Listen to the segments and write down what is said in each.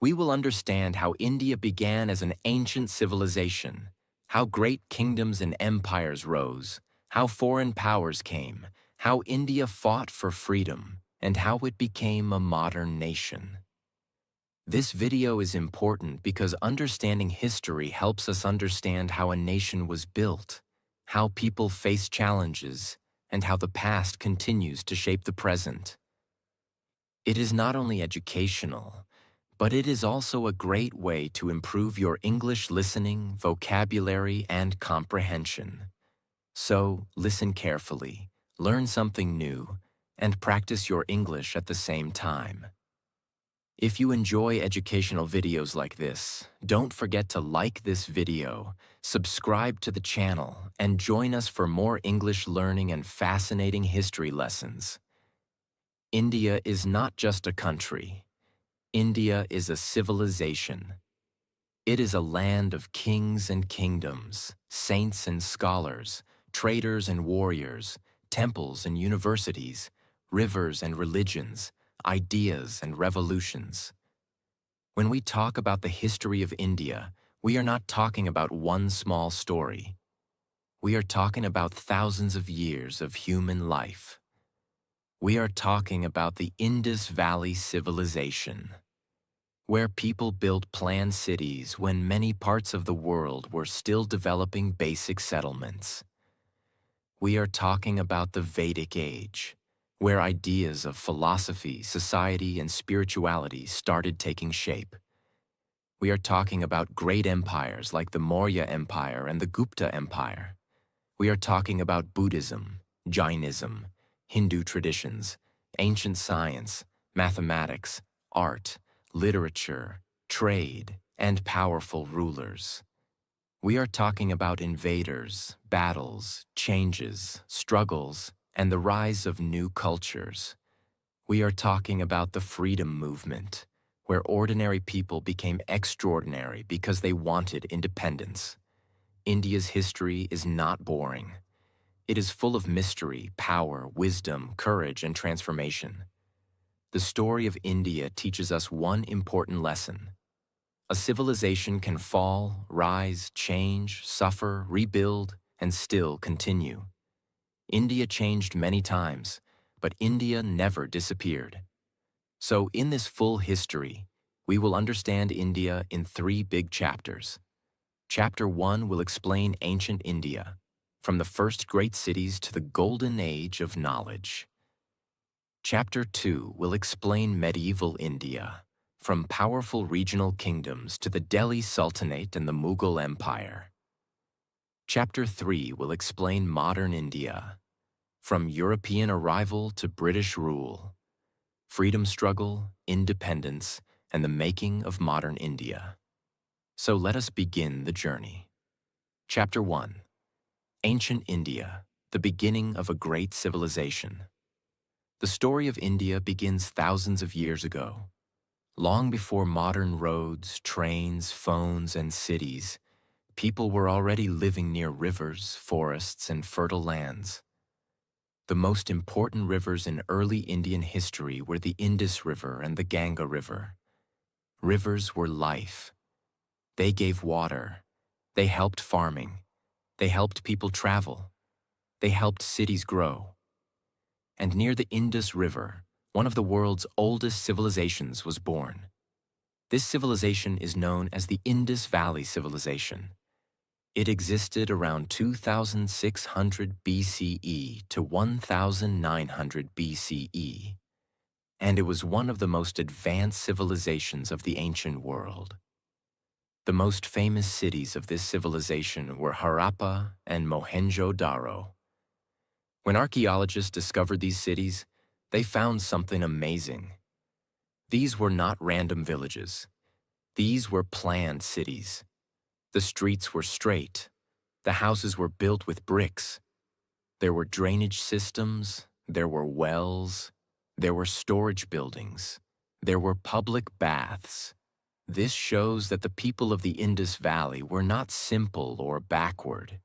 we will understand how India began as an ancient civilization, how great kingdoms and empires rose, how foreign powers came, how India fought for freedom, and how it became a modern nation. This video is important because understanding history helps us understand how a nation was built, how people face challenges, and how the past continues to shape the present. It is not only educational, but it is also a great way to improve your English listening, vocabulary, and comprehension. So, listen carefully, learn something new, and practice your English at the same time. If you enjoy educational videos like this, don't forget to like this video, subscribe to the channel, and join us for more English learning and fascinating history lessons. India is not just a country. India is a civilization. It is a land of kings and kingdoms, saints and scholars, traders and warriors, temples and universities, rivers and religions, ideas and revolutions. When we talk about the history of India, we are not talking about one small story. We are talking about thousands of years of human life. We are talking about the Indus Valley Civilization, where people built planned cities when many parts of the world were still developing basic settlements. We are talking about the Vedic Age, where ideas of philosophy, society, and spirituality started taking shape. We are talking about great empires like the Maurya Empire and the Gupta Empire. We are talking about Buddhism, Jainism, Hindu traditions, ancient science, mathematics, art, literature, trade, and powerful rulers. We are talking about invaders, battles, changes, struggles, and the rise of new cultures. We are talking about the freedom movement, where ordinary people became extraordinary because they wanted independence. India's history is not boring. It is full of mystery, power, wisdom, courage, and transformation. The story of India teaches us one important lesson. A civilization can fall, rise, change, suffer, rebuild, and still continue. India changed many times, but India never disappeared. So in this full history, we will understand India in 3 big chapters. Chapter 1 will explain ancient India, from the first great cities to the golden age of knowledge. Chapter 2 will explain medieval India, from powerful regional kingdoms to the Delhi Sultanate and the Mughal Empire. Chapter 3 will explain modern India, from European arrival to British rule, freedom struggle, independence, and the making of modern India. So let us begin the journey. Chapter 1. Ancient India, the beginning of a great civilization. The story of India begins thousands of years ago. Long before modern roads, trains, phones, and cities, people were already living near rivers, forests, and fertile lands. The most important rivers in early Indian history were the Indus River and the Ganga River. Rivers were life. They gave water. They helped farming. They helped people travel. They helped cities grow. And near the Indus River, one of the world's oldest civilizations was born. This civilization is known as the Indus Valley Civilization. It existed around 2600 BCE to 1900 BCE, and it was one of the most advanced civilizations of the ancient world. The most famous cities of this civilization were Harappa and Mohenjo-daro. When archaeologists discovered these cities, they found something amazing. These were not random villages. These were planned cities. The streets were straight. The houses were built with bricks. There were drainage systems. There were wells. There were storage buildings. There were public baths. This shows that the people of the Indus Valley were not simple or backward.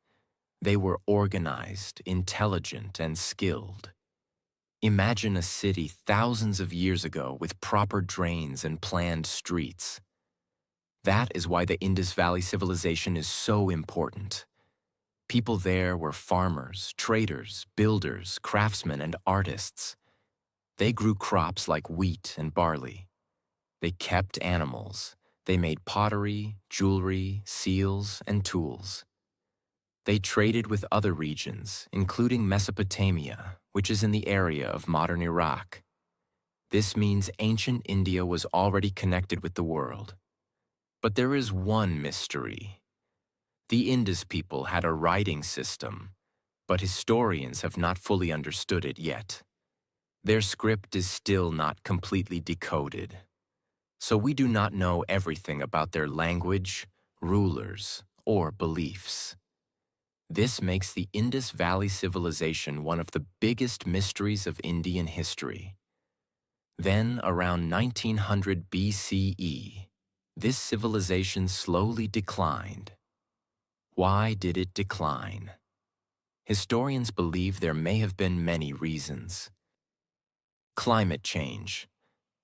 They were organized, intelligent, and skilled. Imagine a city thousands of years ago with proper drains and planned streets. That is why the Indus Valley civilization is so important. People there were farmers, traders, builders, craftsmen, and artists. They grew crops like wheat and barley. They kept animals. They made pottery, jewelry, seals, and tools. They traded with other regions, including Mesopotamia, which is in the area of modern Iraq. This means ancient India was already connected with the world. But there is one mystery. The Indus people had a writing system, but historians have not fully understood it yet. Their script is still not completely decoded. So we do not know everything about their language, rulers, or beliefs. This makes the Indus Valley civilization one of the biggest mysteries of Indian history. Then, around 1900 BCE, this civilization slowly declined. Why did it decline? Historians believe there may have been many reasons. Climate change,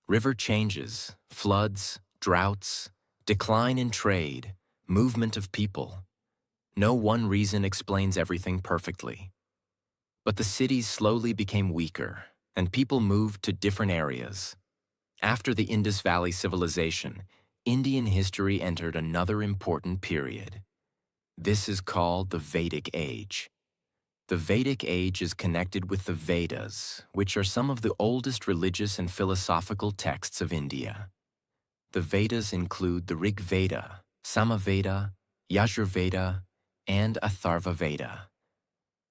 river changes, floods, droughts, decline in trade, movement of people. No one reason explains everything perfectly. But the cities slowly became weaker, and people moved to different areas. After the Indus Valley civilization, Indian history entered another important period. This is called the Vedic Age. The Vedic Age is connected with the Vedas, which are some of the oldest religious and philosophical texts of India. The Vedas include the Rig Veda, Samaveda, Yajurveda, and Atharva Veda.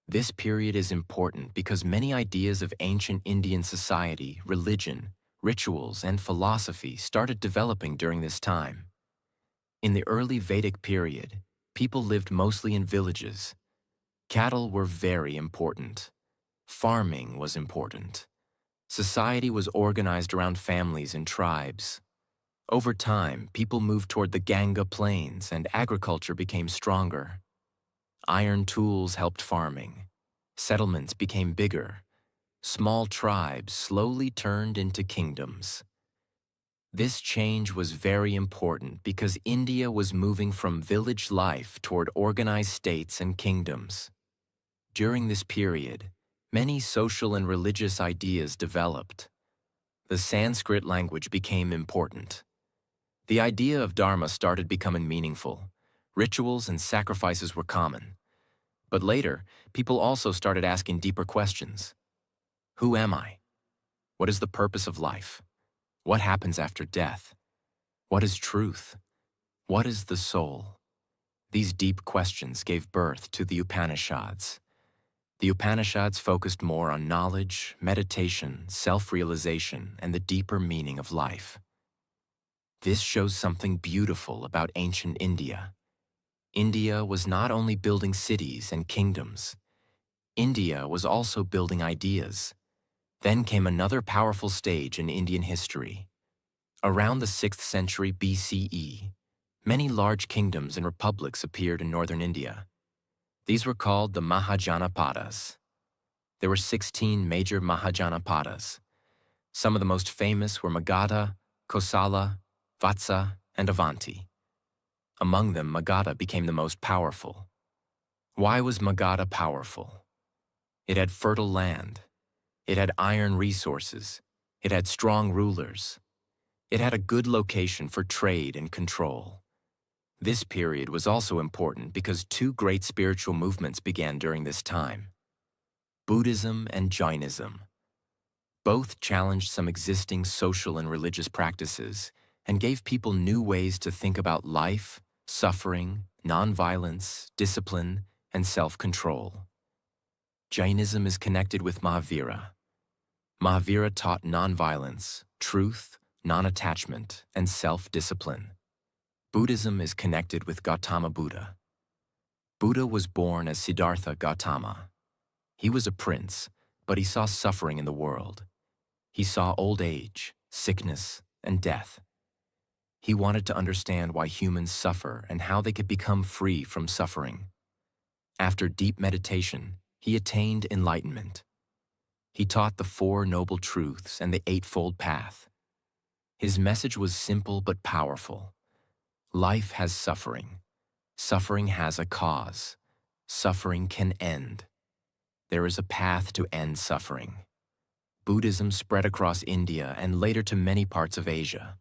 This period is important because many ideas of ancient Indian society, religion, rituals, and philosophy started developing during this time. In the early Vedic period, people lived mostly in villages. Cattle were very important. Farming was important. Society was organized around families and tribes. Over time, people moved toward the Ganga plains and agriculture became stronger. Iron tools helped farming. Settlements became bigger. Small tribes slowly turned into kingdoms. This change was very important because India was moving from village life toward organized states and kingdoms. During this period, many social and religious ideas developed. The Sanskrit language became important. The idea of dharma started becoming meaningful. Rituals and sacrifices were common. But later, people also started asking deeper questions. Who am I? What is the purpose of life? What happens after death? What is truth? What is the soul? These deep questions gave birth to the Upanishads. The Upanishads focused more on knowledge, meditation, self-realization, and the deeper meaning of life. This shows something beautiful about ancient India. India was not only building cities and kingdoms. India was also building ideas. Then came another powerful stage in Indian history. Around the 6th century BCE, many large kingdoms and republics appeared in northern India. These were called the Mahajanapadas. There were 16 major Mahajanapadas. Some of the most famous were Magadha, Kosala, Vatsa, and Avanti. Among them, Magadha became the most powerful. Why was Magadha powerful? It had fertile land. It had iron resources. It had strong rulers. It had a good location for trade and control. This period was also important because two great spiritual movements began during this time: Buddhism and Jainism. Both challenged some existing social and religious practices and gave people new ways to think about life, suffering, nonviolence, discipline, and self-control. Jainism is connected with Mahavira. Mahavira taught nonviolence, truth, non-attachment, and self-discipline. Buddhism is connected with Gautama Buddha. Buddha was born as Siddhartha Gautama. He was a prince, but he saw suffering in the world. He saw old age, sickness, and death. He wanted to understand why humans suffer and how they could become free from suffering. After deep meditation, he attained enlightenment. He taught the Four Noble Truths and the Eightfold Path. His message was simple but powerful. Life has suffering. Suffering has a cause. Suffering can end. There is a path to end suffering. Buddhism spread across India and later to many parts of Asia.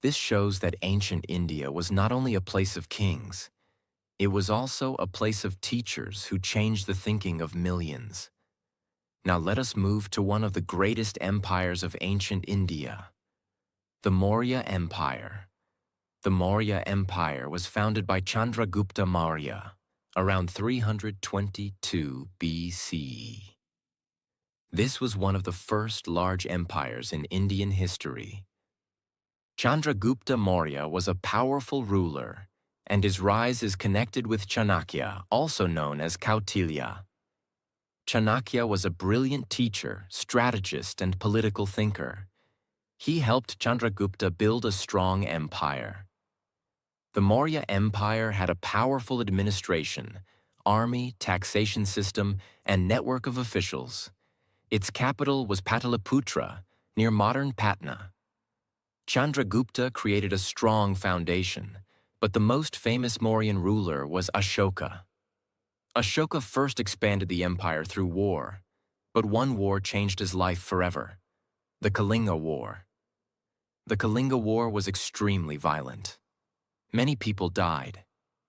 This shows that ancient India was not only a place of kings, it was also a place of teachers who changed the thinking of millions. Now let us move to one of the greatest empires of ancient India, the Maurya Empire. The Maurya Empire was founded by Chandragupta Maurya around 322 BCE. This was one of the first large empires in Indian history. Chandragupta Maurya was a powerful ruler, and his rise is connected with Chanakya, also known as Kautilya. Chanakya was a brilliant teacher, strategist, and political thinker. He helped Chandragupta build a strong empire. The Maurya Empire had a powerful administration, army, taxation system, and network of officials. Its capital was Pataliputra, near modern Patna. Chandragupta created a strong foundation, but the most famous Mauryan ruler was Ashoka. Ashoka first expanded the empire through war, but one war changed his life forever: the Kalinga War. The Kalinga War was extremely violent. Many people died.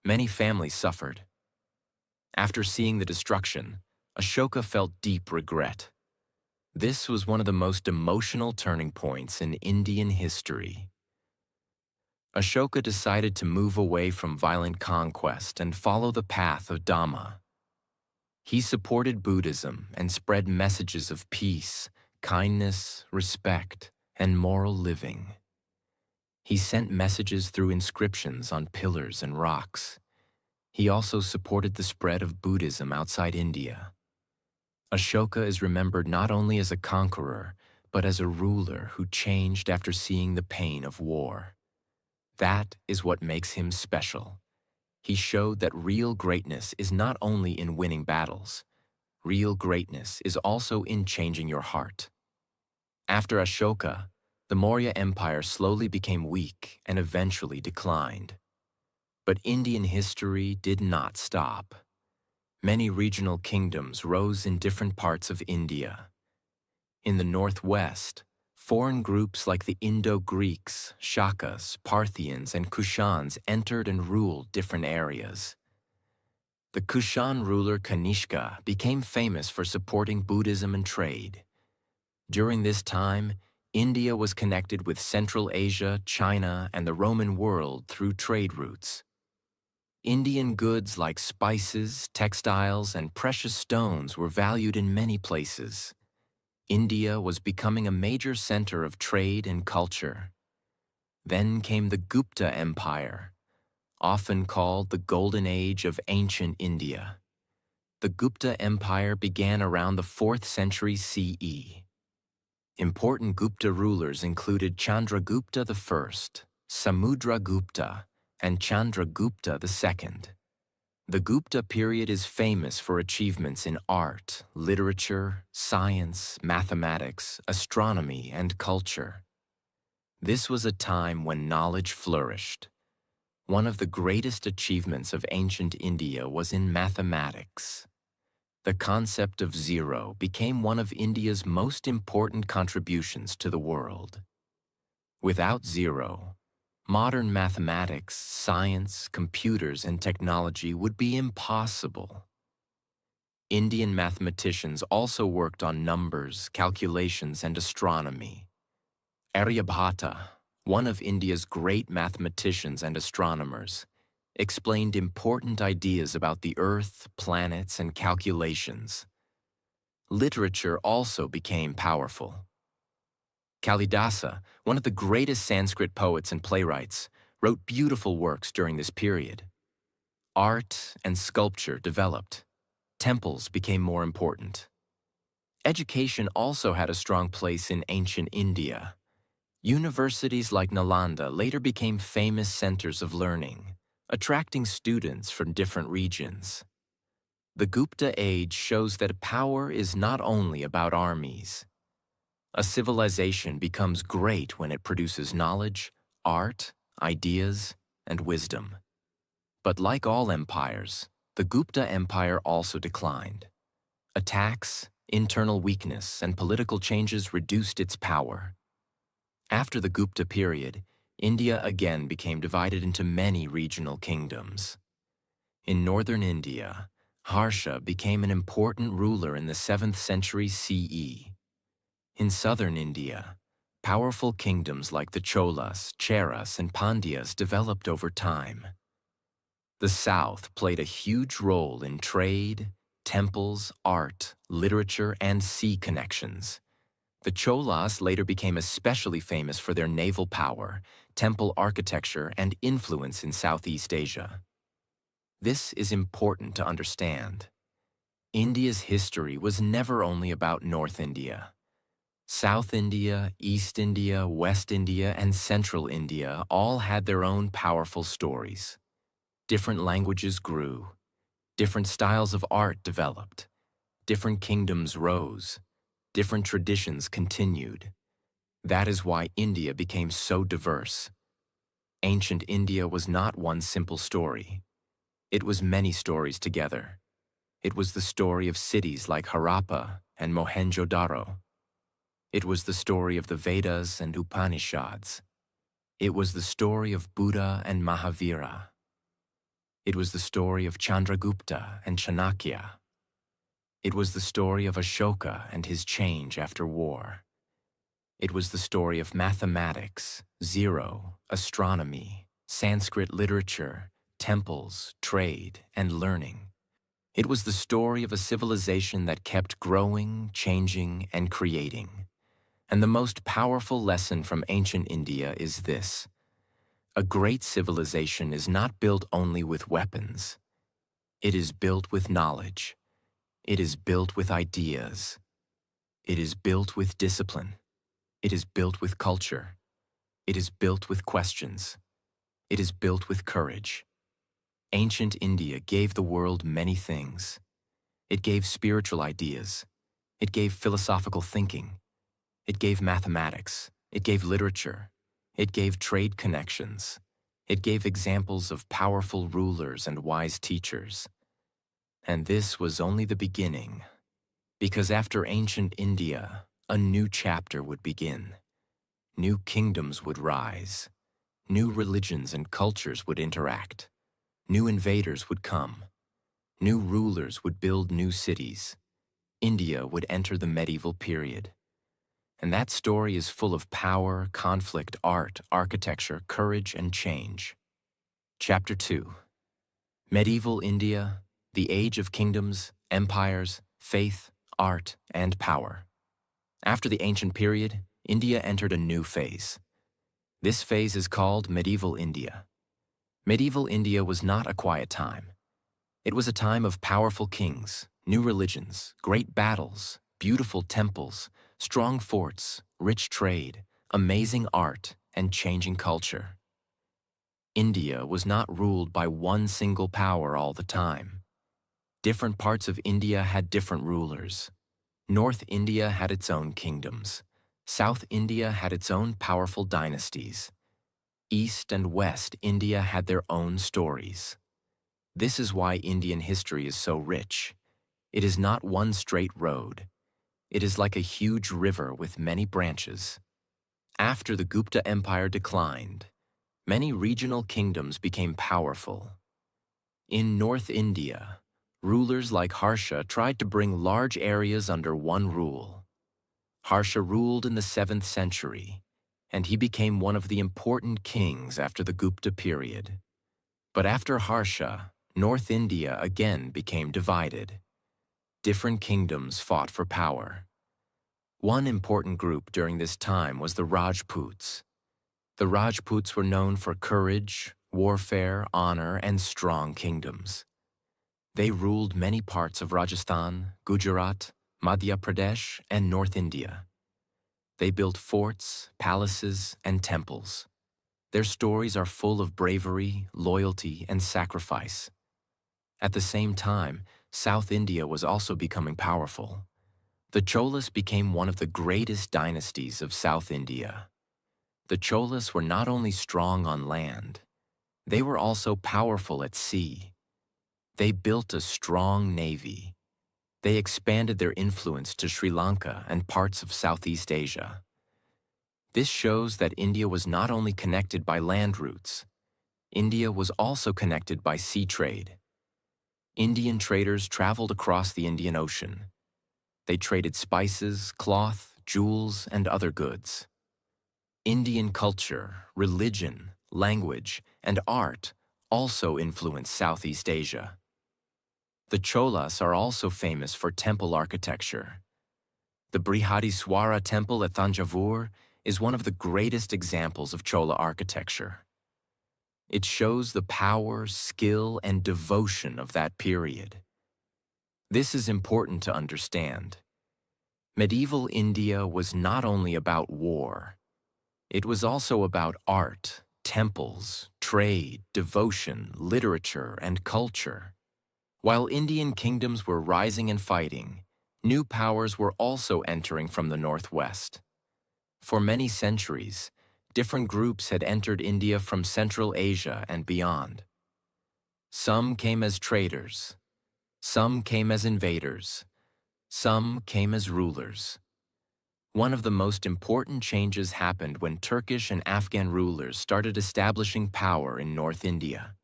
Many families suffered. After seeing the destruction, Ashoka felt deep regret. This was one of the most emotional turning points in Indian history. Ashoka decided to move away from violent conquest and follow the path of Dhamma. He supported Buddhism and spread messages of peace, kindness, respect, and moral living. He sent messages through inscriptions on pillars and rocks. He also supported the spread of Buddhism outside India. Ashoka is remembered not only as a conqueror, but as a ruler who changed after seeing the pain of war. That is what makes him special. He showed that real greatness is not only in winning battles. Real greatness is also in changing your heart. After Ashoka, the Maurya Empire slowly became weak and eventually declined. But Indian history did not stop. Many regional kingdoms rose in different parts of India. In the northwest, foreign groups like the Indo-Greeks, Shakas, Parthians, and Kushans entered and ruled different areas. The Kushan ruler Kanishka became famous for supporting Buddhism and trade. During this time, India was connected with Central Asia, China, and the Roman world through trade routes. Indian goods like spices, textiles, and precious stones were valued in many places. India was becoming a major center of trade and culture. Then came the Gupta Empire, often called the Golden Age of ancient India. The Gupta Empire began around the 4th century CE. Important Gupta rulers included Chandragupta I, Samudragupta, and Chandragupta II. The Gupta period is famous for achievements in art, literature, science, mathematics, astronomy, and culture. This was a time when knowledge flourished. One of the greatest achievements of ancient India was in mathematics. The concept of zero became one of India's most important contributions to the world. Without zero, modern mathematics, science, computers, and technology would be impossible. Indian mathematicians also worked on numbers, calculations, and astronomy. Aryabhata, one of India's great mathematicians and astronomers, explained important ideas about the Earth, planets, and calculations. Literature also became powerful. Kalidasa, one of the greatest Sanskrit poets and playwrights, wrote beautiful works during this period. Art and sculpture developed. Temples became more important. Education also had a strong place in ancient India. Universities like Nalanda later became famous centers of learning, attracting students from different regions. The Gupta age shows that power is not only about armies. A civilization becomes great when it produces knowledge, art, ideas, and wisdom. But like all empires, the Gupta Empire also declined. Attacks, internal weakness, and political changes reduced its power. After the Gupta period, India again became divided into many regional kingdoms. In northern India, Harsha became an important ruler in the 7th century CE. In southern India, powerful kingdoms like the Cholas, Cheras, and Pandyas developed over time. The South played a huge role in trade, temples, art, literature, and sea connections. The Cholas later became especially famous for their naval power, temple architecture, and influence in Southeast Asia. This is important to understand. India's history was never only about North India. South India, East India, West India, and Central India all had their own powerful stories. Different languages grew. Different styles of art developed. Different kingdoms rose. Different traditions continued. That is why India became so diverse. Ancient India was not one simple story. It was many stories together. It was the story of cities like Harappa and Mohenjo-daro. It was the story of the Vedas and Upanishads. It was the story of Buddha and Mahavira. It was the story of Chandragupta and Chanakya. It was the story of Ashoka and his change after war. It was the story of mathematics, zero, astronomy, Sanskrit literature, temples, trade, and learning. It was the story of a civilization that kept growing, changing, and creating. And the most powerful lesson from ancient India is this: a great civilization is not built only with weapons. It is built with knowledge. It is built with ideas. It is built with discipline. It is built with culture. It is built with questions. It is built with courage. Ancient India gave the world many things. It gave spiritual ideas. It gave philosophical thinking. It gave mathematics. It gave literature. It gave trade connections. It gave examples of powerful rulers and wise teachers. And this was only the beginning, because after ancient India, a new chapter would begin. New kingdoms would rise. New religions and cultures would interact. New invaders would come. New rulers would build new cities. India would enter the medieval period. And that story is full of power, conflict, art, architecture, courage, and change. Chapter 2. Medieval India, the Age of Kingdoms, Empires, Faith, Art, and Power. After the ancient period, India entered a new phase. This phase is called Medieval India. Medieval India was not a quiet time. It was a time of powerful kings, new religions, great battles, beautiful temples, strong forts, rich trade, amazing art, and changing culture. India was not ruled by one single power all the time. Different parts of India had different rulers. North India had its own kingdoms. South India had its own powerful dynasties. East and West India had their own stories. This is why Indian history is so rich. It is not one straight road. It is like a huge river with many branches. After the Gupta Empire declined, many regional kingdoms became powerful. In North India, rulers like Harsha tried to bring large areas under one rule. Harsha ruled in the 7th century, and he became one of the important kings after the Gupta period. But after Harsha, North India again became divided. Different kingdoms fought for power. One important group during this time was the Rajputs. The Rajputs were known for courage, warfare, honor, and strong kingdoms. They ruled many parts of Rajasthan, Gujarat, Madhya Pradesh, and North India. They built forts, palaces, and temples. Their stories are full of bravery, loyalty, and sacrifice. At the same time, South India was also becoming powerful. The Cholas became one of the greatest dynasties of South India. The Cholas were not only strong on land, They were also powerful at sea. They built a strong navy. They expanded their influence to Sri Lanka and parts of Southeast Asia. This shows that India was not only connected by land routes, India was also connected by sea trade. Indian traders traveled across the Indian Ocean. They traded spices, cloth, jewels, and other goods. Indian culture, religion, language, and art also influenced Southeast Asia. The Cholas are also famous for temple architecture. The Brihadiswara temple at Thanjavur is one of the greatest examples of Chola architecture. It shows the power, skill, and devotion of that period. This is important to understand. Medieval India was not only about war. It was also about art, temples, trade, devotion, literature, and culture. While Indian kingdoms were rising and fighting, new powers were also entering from the northwest. For many centuries, different groups had entered India from Central Asia and beyond. Some came as traders. Some came as invaders. Some came as rulers. One of the most important changes happened when Turkish and Afghan rulers started establishing power in North India.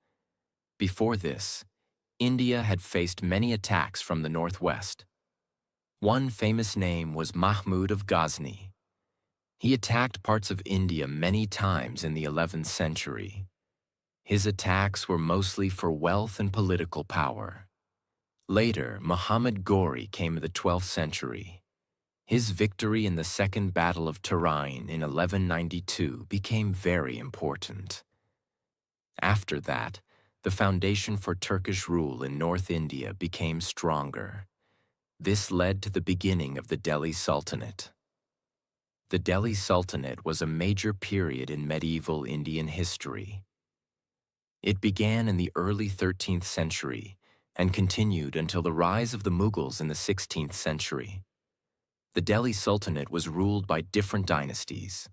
Before this, India had faced many attacks from the northwest. One famous name was Mahmud of Ghazni. He attacked parts of India many times in the 11th century. His attacks were mostly for wealth and political power. Later, Muhammad Ghori came in the 12th century. His victory in the Second Battle of Turin in 1192 became very important. After that, the foundation for Turkish rule in North India became stronger. This led to the beginning of the Delhi Sultanate. The Delhi Sultanate was a major period in medieval Indian history. It began in the early 13th century and continued until the rise of the Mughals in the 16th century. The Delhi Sultanate was ruled by different dynasties.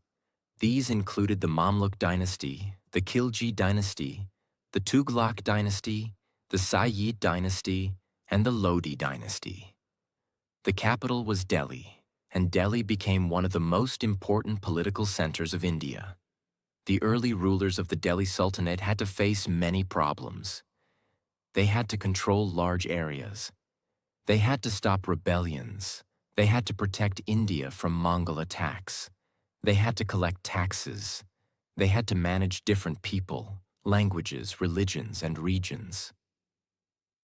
These included the Mamluk dynasty, the Khilji dynasty, the Tughlaq dynasty, the Sayyid dynasty, and the Lodi dynasty. The capital was Delhi, and Delhi became one of the most important political centers of India. The early rulers of the Delhi Sultanate had to face many problems. They had to control large areas. They had to stop rebellions. They had to protect India from Mongol attacks. They had to collect taxes. They had to manage different people, languages, religions, and regions.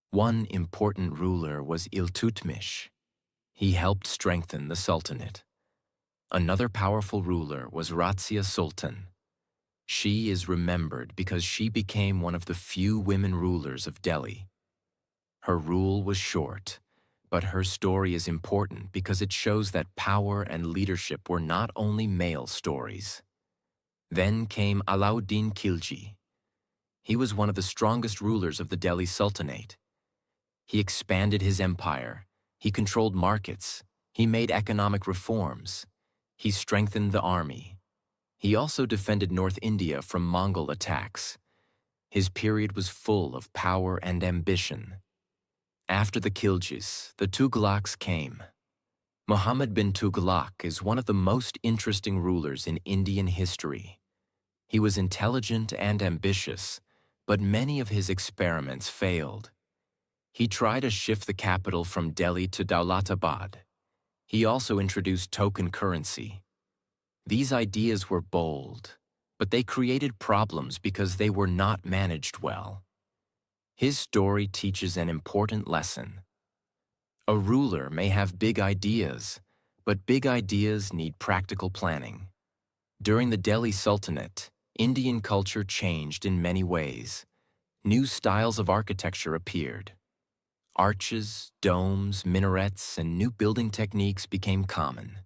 One important ruler was Iltutmish. He helped strengthen the Sultanate. Another powerful ruler was Razia Sultan. She is remembered because she became one of the few women rulers of Delhi. Her rule was short, but her story is important because it shows that power and leadership were not only male stories. Then came Alauddin Khilji. He was one of the strongest rulers of the Delhi Sultanate. He expanded his empire. He controlled markets. He made economic reforms. He strengthened the army. He also defended North India from Mongol attacks. His period was full of power and ambition. After the Khiljis, the Tughlaqs came. Muhammad bin Tughlaq is one of the most interesting rulers in Indian history. He was intelligent and ambitious, but many of his experiments failed. He tried to shift the capital from Delhi to Daulatabad. He also introduced token currency. These ideas were bold, but they created problems because they were not managed well. His story teaches an important lesson. A ruler may have big ideas, but big ideas need practical planning. During the Delhi Sultanate, Indian culture changed in many ways. New styles of architecture appeared. Arches, domes, minarets, and new building techniques became common.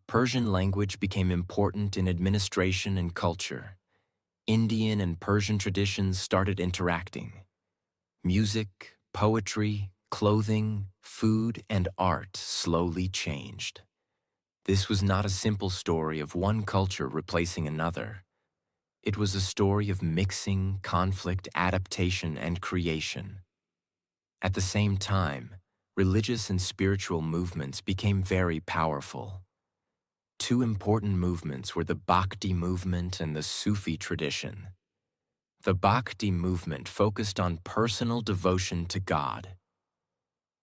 Persian language became important in administration and culture. Indian and Persian traditions started interacting. Music, poetry, clothing, food, and art slowly changed. This was not a simple story of one culture replacing another. It was a story of mixing, conflict, adaptation, and creation. At the same time, religious and spiritual movements became very powerful. Two important movements were the Bhakti movement and the Sufi tradition. The Bhakti movement focused on personal devotion to God.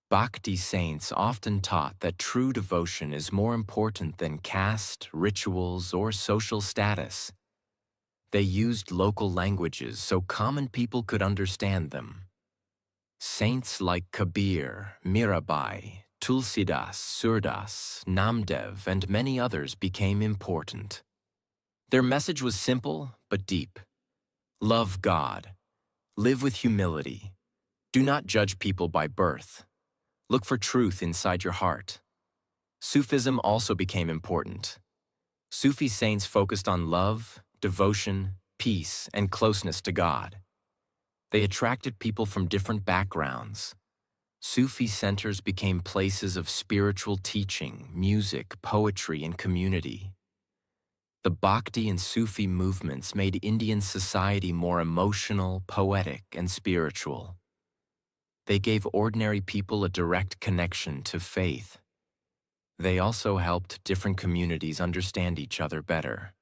Bhakti saints often taught that true devotion is more important than caste, rituals, or social status. They used local languages so common people could understand them. Saints like Kabir, Mirabai, Tulsidas, Surdas, Namdev, and many others became important. Their message was simple but deep. Love God. Live with humility. Do not judge people by birth. Look for truth inside your heart. Sufism also became important. Sufi saints focused on love, devotion, peace, and closeness to God. They attracted people from different backgrounds. Sufi centers became places of spiritual teaching, music, poetry, and community. The Bhakti and Sufi movements made Indian society more emotional, poetic, and spiritual. They gave ordinary people a direct connection to faith. They also helped different communities understand each other better.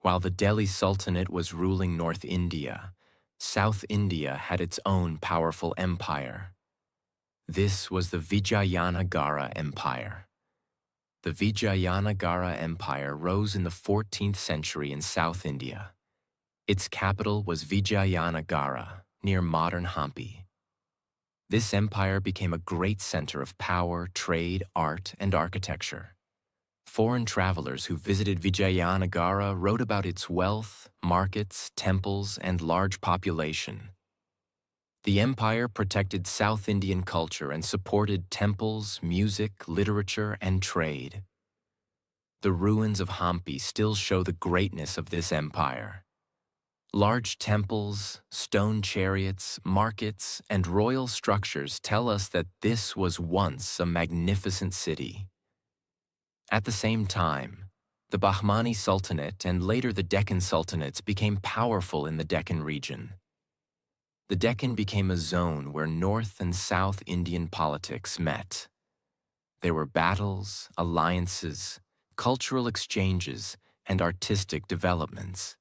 While the Delhi Sultanate was ruling North India, South India had its own powerful empire. This was the Vijayanagara Empire. The Vijayanagara Empire rose in the 14th century in South India. Its capital was Vijayanagara, near modern Hampi. This empire became a great center of power, trade, art, and architecture. Foreign travelers who visited Vijayanagara wrote about its wealth, markets, temples, and large population. The empire protected South Indian culture and supported temples, music, literature, and trade. The ruins of Hampi still show the greatness of this empire. Large temples, stone chariots, markets, and royal structures tell us that this was once a magnificent city. At the same time, the Bahmani Sultanate and later the Deccan Sultanates became powerful in the Deccan region. The Deccan became a zone where North and South Indian politics met. There were battles, alliances, cultural exchanges, and artistic developments.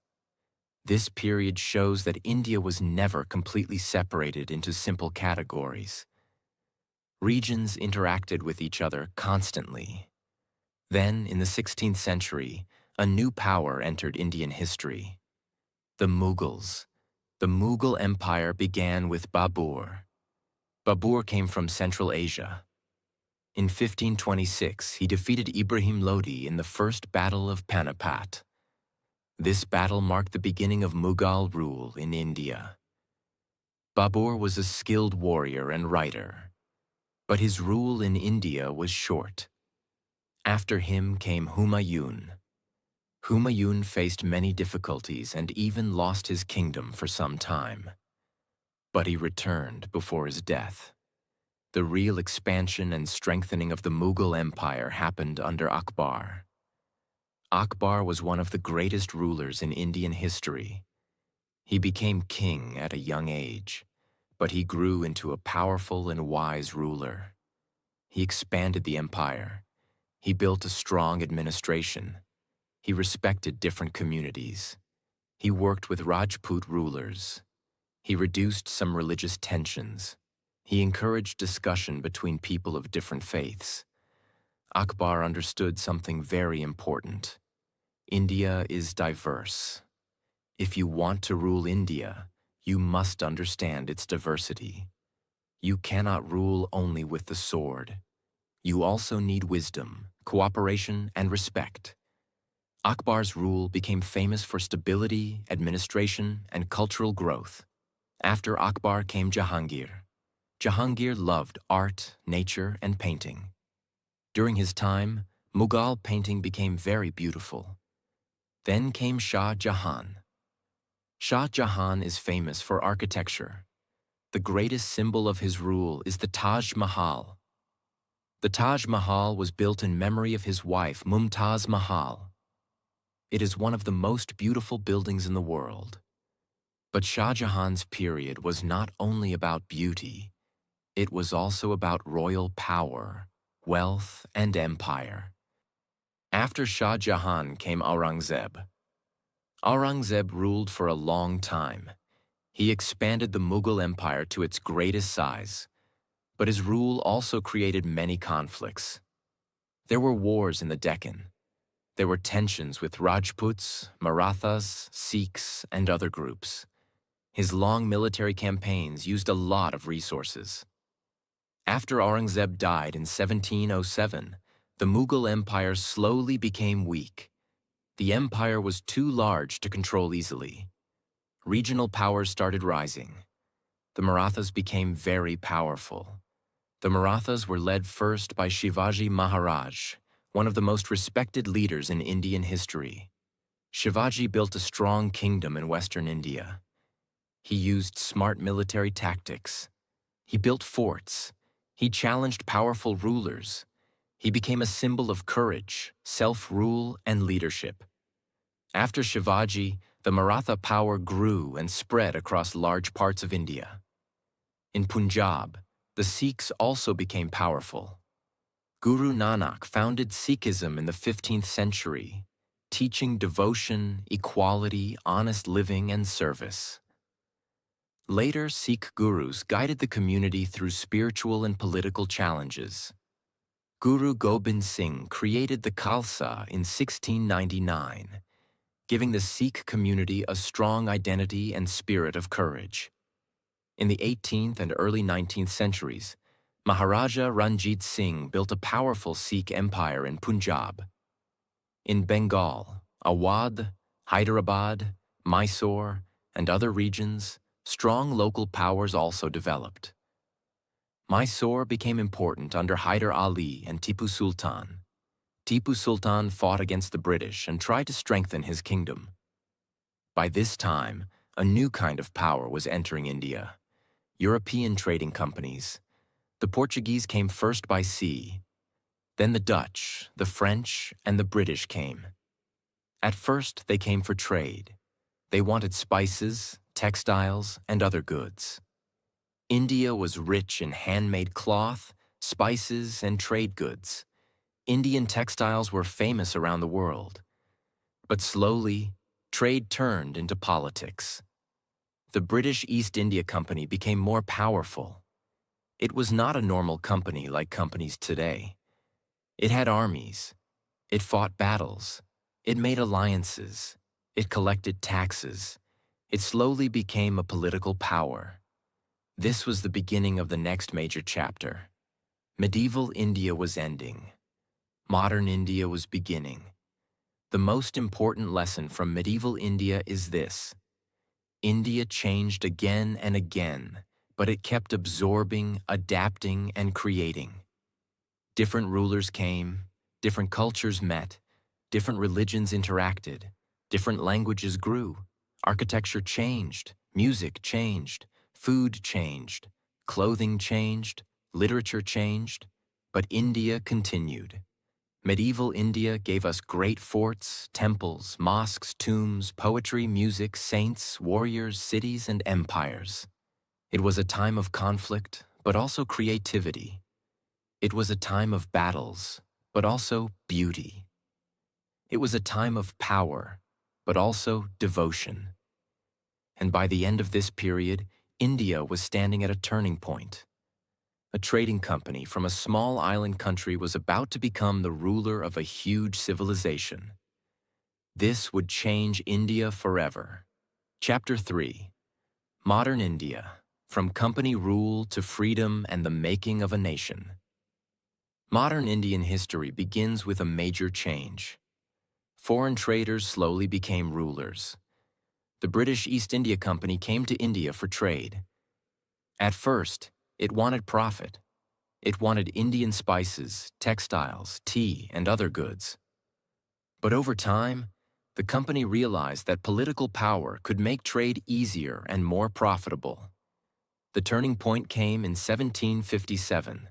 This period shows that India was never completely separated into simple categories. Regions interacted with each other constantly. Then, in the 16th century, a new power entered Indian history: the Mughals. The Mughal Empire began with Babur. Babur came from Central Asia. In 1526, he defeated Ibrahim Lodi in the First Battle of Panipat. This battle marked the beginning of Mughal rule in India. Babur was a skilled warrior and writer, but his rule in India was short. After him came Humayun. Humayun faced many difficulties and even lost his kingdom for some time. But he returned before his death. The real expansion and strengthening of the Mughal Empire happened under Akbar. Akbar was one of the greatest rulers in Indian history. He became king at a young age, but he grew into a powerful and wise ruler. He expanded the empire. He built a strong administration. He respected different communities. He worked with Rajput rulers. He reduced some religious tensions. He encouraged discussion between people of different faiths. Akbar understood something very important. India is diverse. If you want to rule India, you must understand its diversity. You cannot rule only with the sword. You also need wisdom, cooperation, and respect. Akbar's rule became famous for stability, administration, and cultural growth. After Akbar came Jahangir. Jahangir loved art, nature, and painting. During his time, Mughal painting became very beautiful. Then came Shah Jahan. Shah Jahan is famous for architecture. The greatest symbol of his rule is the Taj Mahal. The Taj Mahal was built in memory of his wife, Mumtaz Mahal. It is one of the most beautiful buildings in the world. But Shah Jahan's period was not only about beauty, it was also about royal power, wealth, and empire. After Shah Jahan came Aurangzeb. Aurangzeb ruled for a long time. He expanded the Mughal Empire to its greatest size, but his rule also created many conflicts. There were wars in the Deccan. There were tensions with Rajputs, Marathas, Sikhs, and other groups. His long military campaigns used a lot of resources. After Aurangzeb died in 1707, the Mughal Empire slowly became weak. The empire was too large to control easily. Regional powers started rising. The Marathas became very powerful. The Marathas were led first by Shivaji Maharaj, one of the most respected leaders in Indian history. Shivaji built a strong kingdom in western India. He used smart military tactics. He built forts. He challenged powerful rulers. He became a symbol of courage, self-rule, and leadership. After Shivaji, the Maratha power grew and spread across large parts of India. In Punjab, the Sikhs also became powerful. Guru Nanak founded Sikhism in the 15th century, teaching devotion, equality, honest living, and service. Later, Sikh gurus guided the community through spiritual and political challenges. Guru Gobind Singh created the Khalsa in 1699, giving the Sikh community a strong identity and spirit of courage. In the 18th and early 19th centuries, Maharaja Ranjit Singh built a powerful Sikh empire in Punjab. In Bengal, Awadh, Hyderabad, Mysore, and other regions, strong local powers also developed. Mysore became important under Hyder Ali and Tipu Sultan. Tipu Sultan fought against the British and tried to strengthen his kingdom. By this time, a new kind of power was entering India: European trading companies. The Portuguese came first by sea. Then the Dutch, the French, and the British came. At first, they came for trade. They wanted spices, textiles, and other goods. India was rich in handmade cloth, spices, and trade goods. Indian textiles were famous around the world. But slowly, trade turned into politics. The British East India Company became more powerful. It was not a normal company like companies today. It had armies. It fought battles. It made alliances. It collected taxes. It slowly became a political power. This was the beginning of the next major chapter. Medieval India was ending. Modern India was beginning. The most important lesson from medieval India is this: India changed again and again, but it kept absorbing, adapting, and creating. Different rulers came, different cultures met, different religions interacted, different languages grew, architecture changed, music changed, food changed, clothing changed, literature changed, but India continued. Medieval India gave us great forts, temples, mosques, tombs, poetry, music, saints, warriors, cities, and empires. It was a time of conflict, but also creativity. It was a time of battles, but also beauty. It was a time of power, but also devotion. And by the end of this period, India was standing at a turning point. A trading company from a small island country was about to become the ruler of a huge civilization. This would change India forever. Chapter 3: Modern India, from company rule to freedom and the making of a nation. Modern Indian history begins with a major change. Foreign traders slowly became rulers. The British East India Company came to India for trade. At first, it wanted profit. It wanted Indian spices, textiles, tea, and other goods. But over time, the company realized that political power could make trade easier and more profitable. The turning point came in 1757.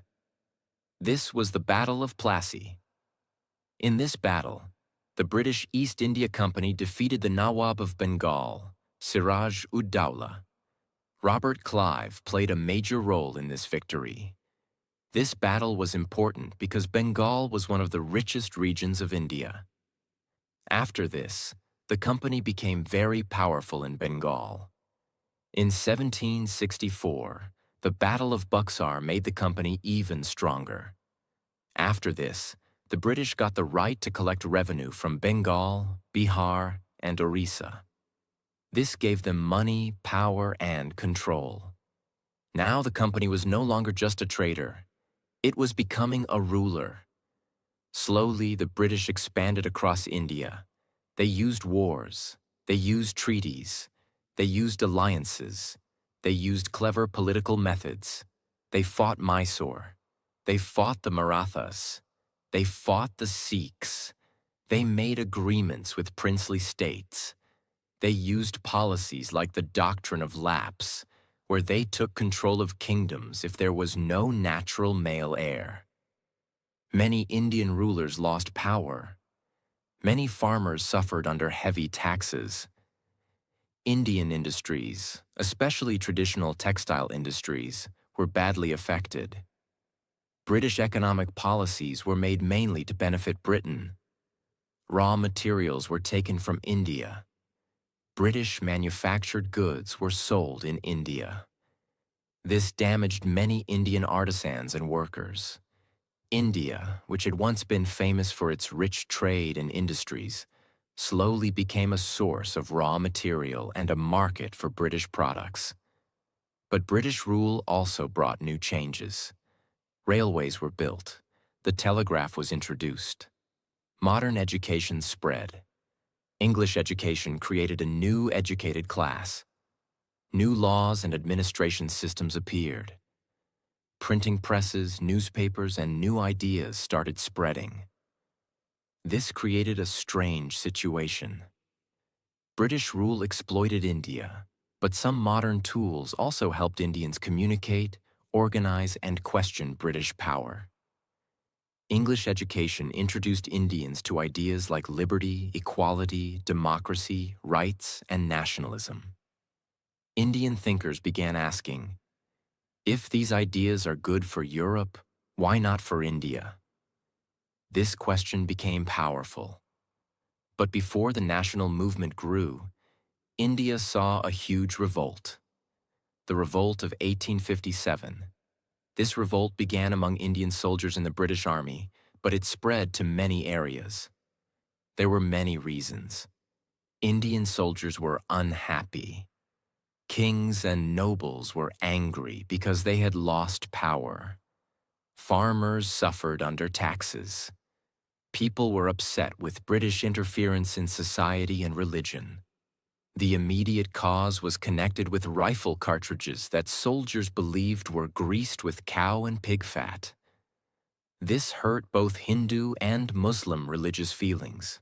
This was the Battle of Plassey. In this battle, the British East India Company defeated the Nawab of Bengal, Siraj-ud-Dowlah. Robert Clive played a major role in this victory. This battle was important because Bengal was one of the richest regions of India. After this, the company became very powerful in Bengal. In 1764, the Battle of Buxar made the company even stronger. After this, the British got the right to collect revenue from Bengal, Bihar, and Orissa. This gave them money, power, and control. Now the company was no longer just a trader. It was becoming a ruler. Slowly, the British expanded across India. They used wars. They used treaties. They used alliances. They used clever political methods. They fought Mysore. They fought the Marathas. They fought the Sikhs. They made agreements with princely states. They used policies like the doctrine of lapse, where they took control of kingdoms if there was no natural male heir. Many Indian rulers lost power. Many farmers suffered under heavy taxes. Indian industries, especially traditional textile industries, were badly affected. British economic policies were made mainly to benefit Britain. Raw materials were taken from India. British manufactured goods were sold in India. This damaged many Indian artisans and workers. India, which had once been famous for its rich trade and industries, slowly became a source of raw material and a market for British products. But British rule also brought new changes. Railways were built. The telegraph was introduced. Modern education spread. English education created a new educated class. New laws and administration systems appeared. Printing presses, newspapers, and new ideas started spreading. This created a strange situation. British rule exploited India, but some modern tools also helped Indians communicate, organize, and question British power. English education introduced Indians to ideas like liberty, equality, democracy, rights, and nationalism. Indian thinkers began asking, if these ideas are good for Europe, why not for India? This question became powerful. But before the national movement grew, India saw a huge revolt. The Revolt of 1857. This revolt began among Indian soldiers in the British Army, but it spread to many areas. There were many reasons. Indian soldiers were unhappy. Kings and nobles were angry because they had lost power. Farmers suffered under taxes. People were upset with British interference in society and religion. The immediate cause was connected with rifle cartridges that soldiers believed were greased with cow and pig fat. This hurt both Hindu and Muslim religious feelings.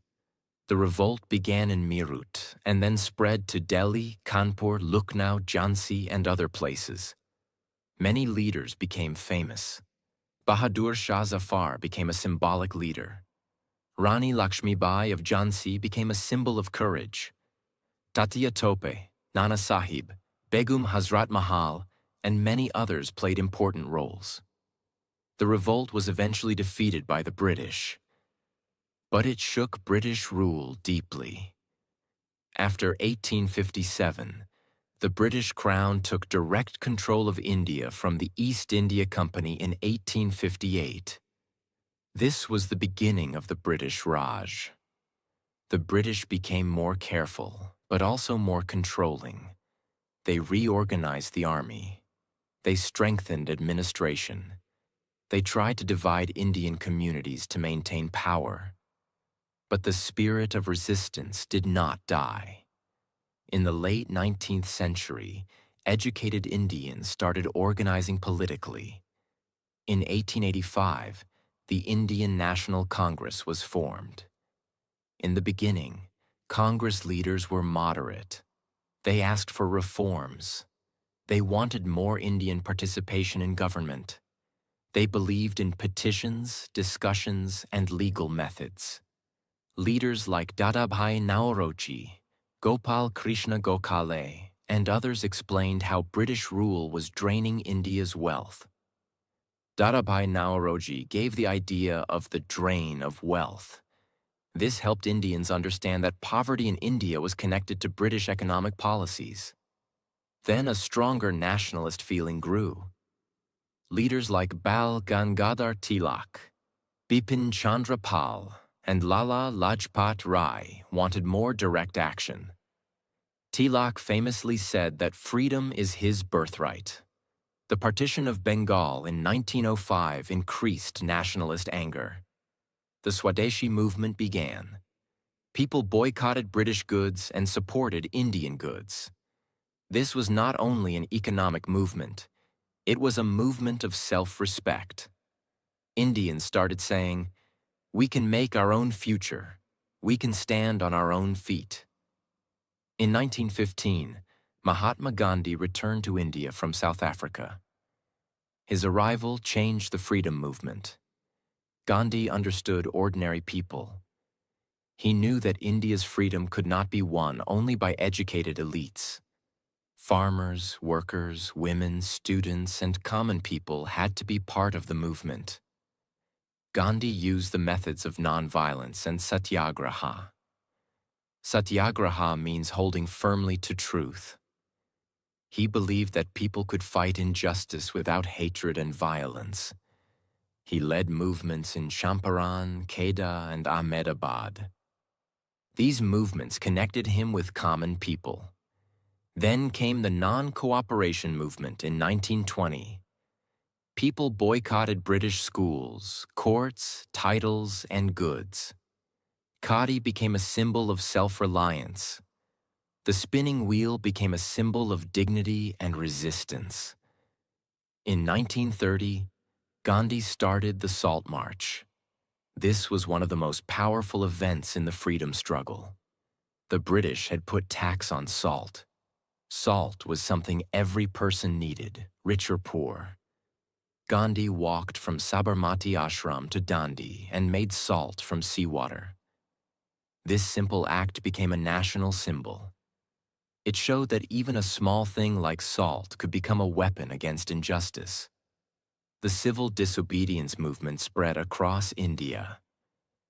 The revolt began in Meerut and then spread to Delhi, Kanpur, Lucknow, Jhansi, and other places. Many leaders became famous. Bahadur Shah Zafar became a symbolic leader. Rani Lakshmi Bai of Jhansi became a symbol of courage. Tatiya Tope, Nana Sahib, Begum Hazrat Mahal, and many others played important roles. The revolt was eventually defeated by the British, but it shook British rule deeply. After 1857, the British Crown took direct control of India from the East India Company in 1858. This was the beginning of the British Raj. The British became more careful, but also more controlling. They reorganized the army. They strengthened administration. They tried to divide Indian communities to maintain power. But the spirit of resistance did not die. In the late 19th century, educated Indians started organizing politically. In 1885, the Indian National Congress was formed. In the beginning, Congress leaders were moderate. They asked for reforms. They wanted more Indian participation in government. They believed in petitions, discussions, and legal methods. Leaders like Dadabhai Naoroji, Gopal Krishna Gokhale, and others explained how British rule was draining India's wealth. Dadabhai Naoroji gave the idea of the drain of wealth. This helped Indians understand that poverty in India was connected to British economic policies. Then a stronger nationalist feeling grew. Leaders like Bal Gangadhar Tilak, Bipin Chandra Pal, and Lala Lajpat Rai wanted more direct action. Tilak famously said that freedom is his birthright. The partition of Bengal in 1905 increased nationalist anger. The Swadeshi movement began. People boycotted British goods and supported Indian goods. This was not only an economic movement, it was a movement of self-respect. Indians started saying, "We can make our own future. We can stand on our own feet." In 1915, Mahatma Gandhi returned to India from South Africa. His arrival changed the freedom movement. Gandhi understood ordinary people. He knew that India's freedom could not be won only by educated elites. Farmers, workers, women, students, and common people had to be part of the movement. Gandhi used the methods of nonviolence and satyagraha. Satyagraha means holding firmly to truth. He believed that people could fight injustice without hatred and violence. He led movements in Champaran, Kheda, and Ahmedabad. These movements connected him with common people. Then came the non-cooperation movement in 1920. People boycotted British schools, courts, titles, and goods. Khadi became a symbol of self-reliance. The spinning wheel became a symbol of dignity and resistance. In 1930, Gandhi started the Salt March. This was one of the most powerful events in the freedom struggle. The British had put tax on salt. Salt was something every person needed, rich or poor. Gandhi walked from Sabarmati Ashram to Dandi and made salt from seawater. This simple act became a national symbol. It showed that even a small thing like salt could become a weapon against injustice. The civil disobedience movement spread across India.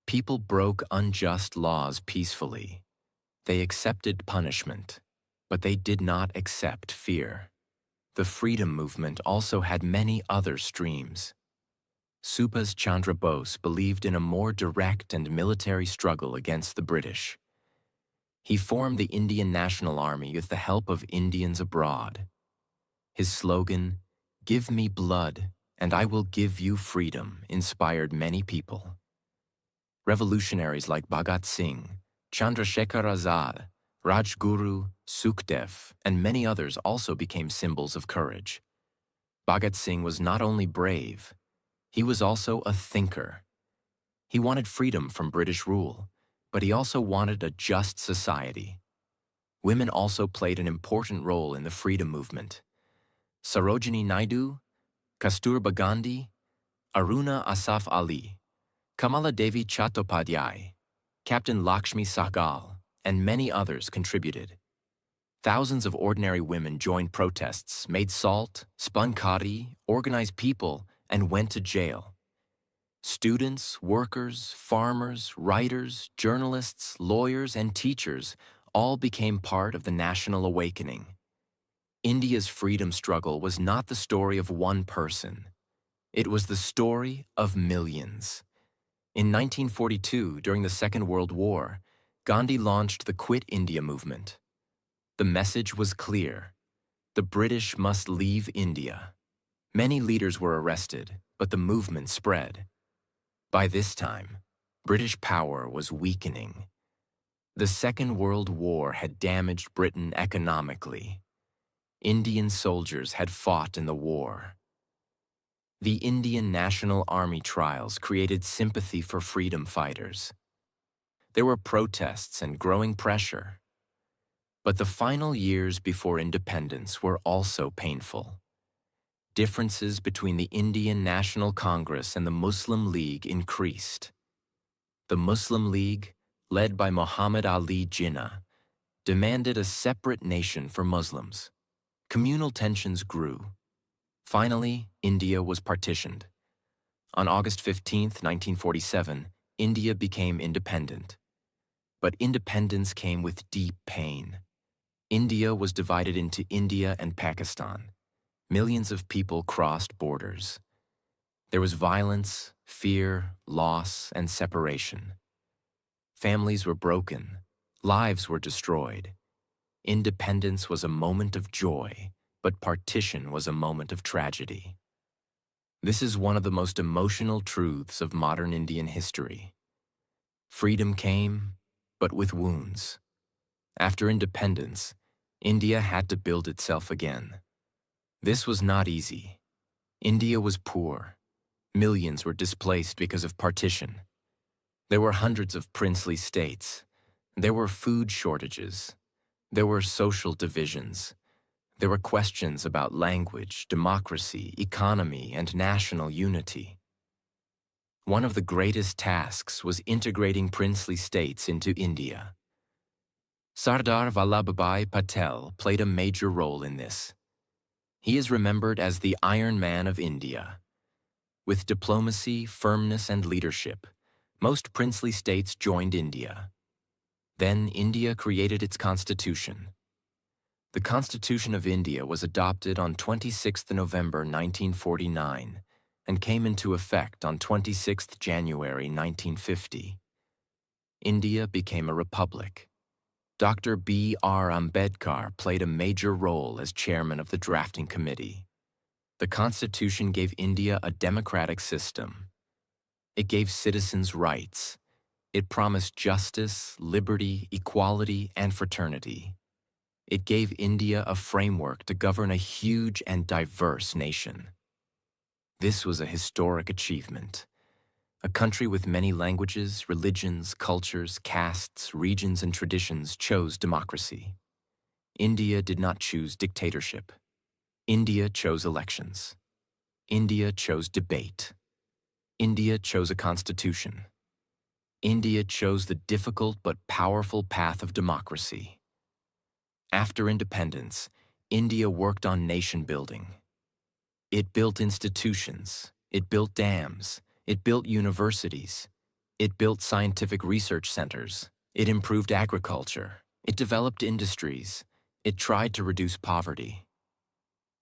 People broke unjust laws peacefully. They accepted punishment, but they did not accept fear. The freedom movement also had many other streams. Subhas Chandra Bose believed in a more direct and military struggle against the British. He formed the Indian National Army with the help of Indians abroad. His slogan, "Give me blood, and I will give you freedom," inspired many people. Revolutionaries like Bhagat Singh, Chandrasekhar Azad, Rajguru, Sukhdev, and many others also became symbols of courage. Bhagat Singh was not only brave, he was also a thinker. He wanted freedom from British rule, but he also wanted a just society. Women also played an important role in the freedom movement. Sarojini Naidu, Kasturba Gandhi, Aruna Asaf Ali, Kamala Devi Chattopadhyay, Captain Lakshmi Sahgal, and many others contributed. Thousands of ordinary women joined protests, made salt, spun khadi, organized people, and went to jail. Students, workers, farmers, writers, journalists, lawyers, and teachers all became part of the national awakening. India's freedom struggle was not the story of one person. It was the story of millions. In 1942, during the Second World War, Gandhi launched the Quit India movement. The message was clear. The British must leave India. Many leaders were arrested, but the movement spread. By this time, British power was weakening. The Second World War had damaged Britain economically. Indian soldiers had fought in the war. The Indian National Army trials created sympathy for freedom fighters. There were protests and growing pressure. But the final years before independence were also painful. Differences between the Indian National Congress and the Muslim League increased. The Muslim League, led by Muhammad Ali Jinnah, demanded a separate nation for Muslims. Communal tensions grew. Finally, India was partitioned. On August 15, 1947, India became independent. But independence came with deep pain. India was divided into India and Pakistan. Millions of people crossed borders. There was violence, fear, loss, and separation. Families were broken. Lives were destroyed. Independence was a moment of joy, but partition was a moment of tragedy. This is one of the most emotional truths of modern Indian history. Freedom came, but with wounds. After independence, India had to build itself again. This was not easy. India was poor. Millions were displaced because of partition. There were hundreds of princely states. There were food shortages. There were social divisions. There were questions about language, democracy, economy, and national unity. One of the greatest tasks was integrating princely states into India. Sardar Vallabhbhai Patel played a major role in this. He is remembered as the Iron Man of India. With diplomacy, firmness, and leadership, most princely states joined India. Then India created its constitution. The Constitution of India was adopted on 26 November 1949 and came into effect on 26 January 1950. India became a republic. Dr. B.R. Ambedkar played a major role as chairman of the drafting committee. The Constitution gave India a democratic system. It gave citizens rights. It promised justice, liberty, equality, and fraternity. It gave India a framework to govern a huge and diverse nation. This was a historic achievement. A country with many languages, religions, cultures, castes, regions, and traditions chose democracy. India did not choose dictatorship. India chose elections. India chose debate. India chose a constitution. India chose the difficult but powerful path of democracy. After independence, India worked on nation building. It built institutions. It built dams. It built universities. It built scientific research centers. It improved agriculture. It developed industries. It tried to reduce poverty.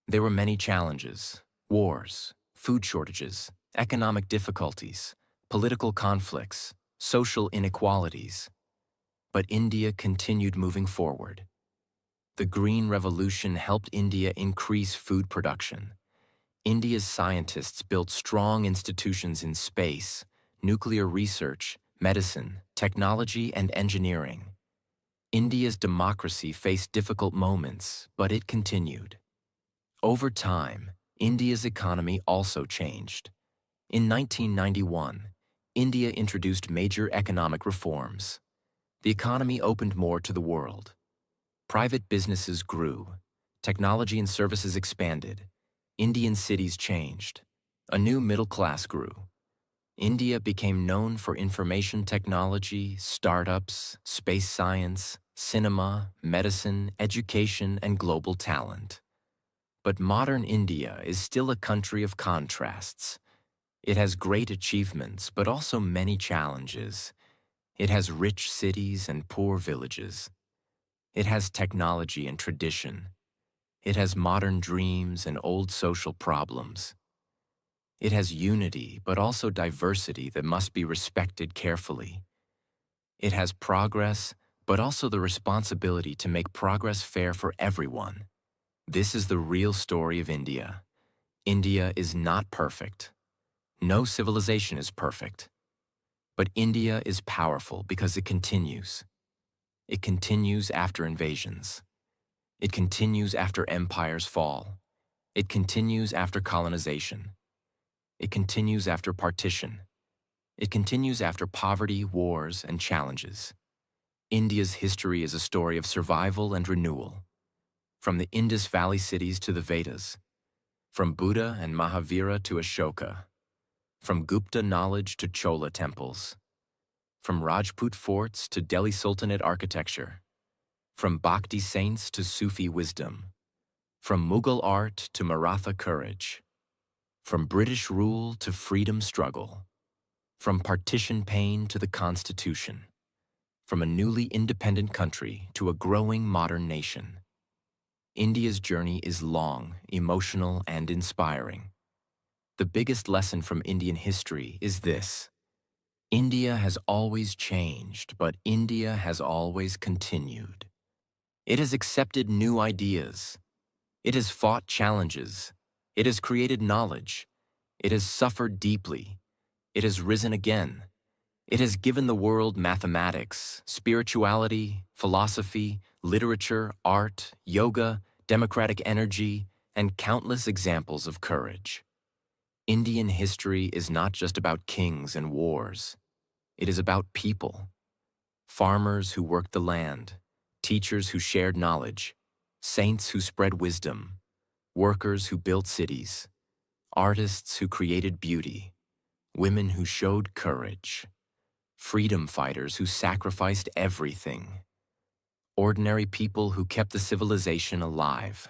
There were many challenges: wars, food shortages, economic difficulties, political conflicts, social inequalities. But India continued moving forward. The Green Revolution helped India increase food production. India's scientists built strong institutions in space, nuclear research, medicine, technology, and engineering. India's democracy faced difficult moments, but it continued. Over time, India's economy also changed. In 1991, India introduced major economic reforms. The economy opened more to the world. Private businesses grew. Technology and services expanded. Indian cities changed. A new middle class grew. India became known for information technology, startups, space science, cinema, medicine, education, and global talent. But modern India is still a country of contrasts. It has great achievements, but also many challenges. It has rich cities and poor villages. It has technology and tradition. It has modern dreams and old social problems. It has unity, but also diversity that must be respected carefully. It has progress, but also the responsibility to make progress fair for everyone. This is the real story of India. India is not perfect. No civilization is perfect. But India is powerful because it continues. It continues after invasions. It continues after empires fall. It continues after colonization. It continues after partition. It continues after poverty, wars, and challenges. India's history is a story of survival and renewal. From the Indus Valley cities to the Vedas, from Buddha and Mahavira to Ashoka, from Gupta knowledge to Chola temples, from Rajput forts to Delhi Sultanate architecture, from Bhakti saints to Sufi wisdom, from Mughal art to Maratha courage, from British rule to freedom struggle, from partition pain to the Constitution, from a newly independent country to a growing modern nation. India's journey is long, emotional, and inspiring. The biggest lesson from Indian history is this: India has always changed, but India has always continued. It has accepted new ideas. It has fought challenges. It has created knowledge. It has suffered deeply. It has risen again. It has given the world mathematics, spirituality, philosophy, literature, art, yoga, democratic energy, and countless examples of courage. Indian history is not just about kings and wars. It is about people. Farmers who worked the land, teachers who shared knowledge, saints who spread wisdom, workers who built cities, artists who created beauty, women who showed courage, freedom fighters who sacrificed everything, ordinary people who kept the civilization alive.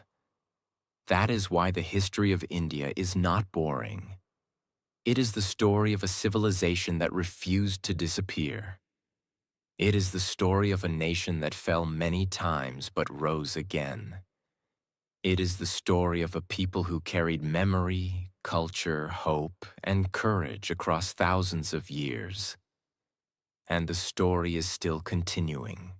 That is why the history of India is not boring. It is the story of a civilization that refused to disappear. It is the story of a nation that fell many times but rose again. It is the story of a people who carried memory, culture, hope, and courage across thousands of years. And the story is still continuing.